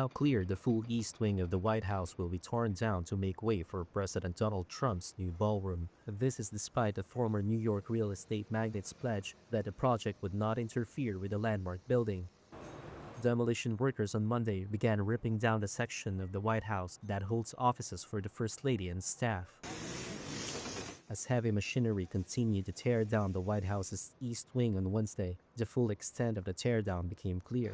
clear the full east wing of the White House will be torn down to make way for President Donald Trump's new ballroom. This is despite the former New York real estate magnate's pledge that the project would not interfere with the landmark building. Demolition workers on Monday began ripping down the section of the White House that holds offices for the First Lady and staff. As heavy machinery continued to tear down the White House's east wing on Wednesday, the full extent of the teardown became clear.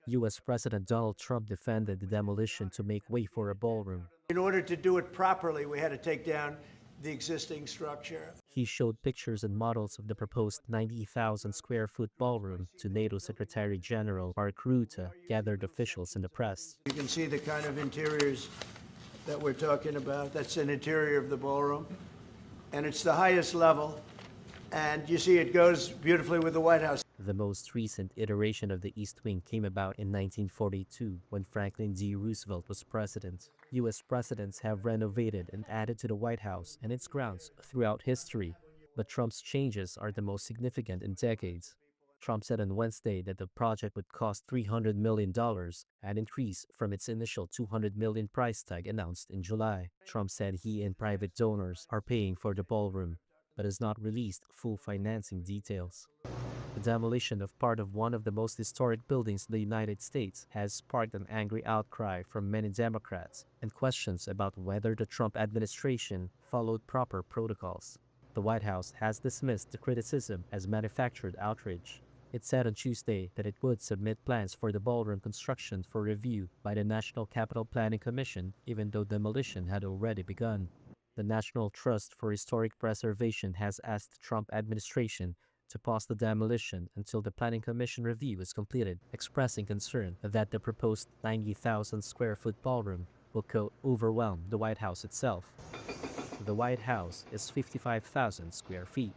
U.S. President Donald Trump defended the demolition to make way for a ballroom. In order to do it properly, we had to take down the existing structure. He showed pictures and models of the proposed 90,000 square foot ballroom to NATO Secretary General Mark Rutte, gathered officials and the press. You can see the kind of interiors that we're talking about. That's an interior of the ballroom. And it's the highest level. And you see it goes beautifully with the White House. The most recent iteration of the East Wing came about in 1942 when Franklin D. Roosevelt was president. U.S. presidents have renovated and added to the White House and its grounds throughout history, but Trump's changes are the most significant in decades. Trump said on Wednesday that the project would cost $300 million, an increase from its initial $200 million price tag announced in July. Trump said he and private donors are paying for the ballroom, but has not released full financing details. The demolition of part of one of the most historic buildings in the United States has sparked an angry outcry from many Democrats and questions about whether the Trump administration followed proper protocols. The White House has dismissed the criticism as manufactured outrage. It said on Tuesday that it would submit plans for the ballroom construction for review by the National Capital Planning Commission, even though demolition had already begun. The National Trust for Historic Preservation has asked the Trump administration to pause the demolition until the Planning Commission review is completed, expressing concern that the proposed 90,000 square foot ballroom will, quote, overwhelm the White House itself. The White House is 55,000 square feet.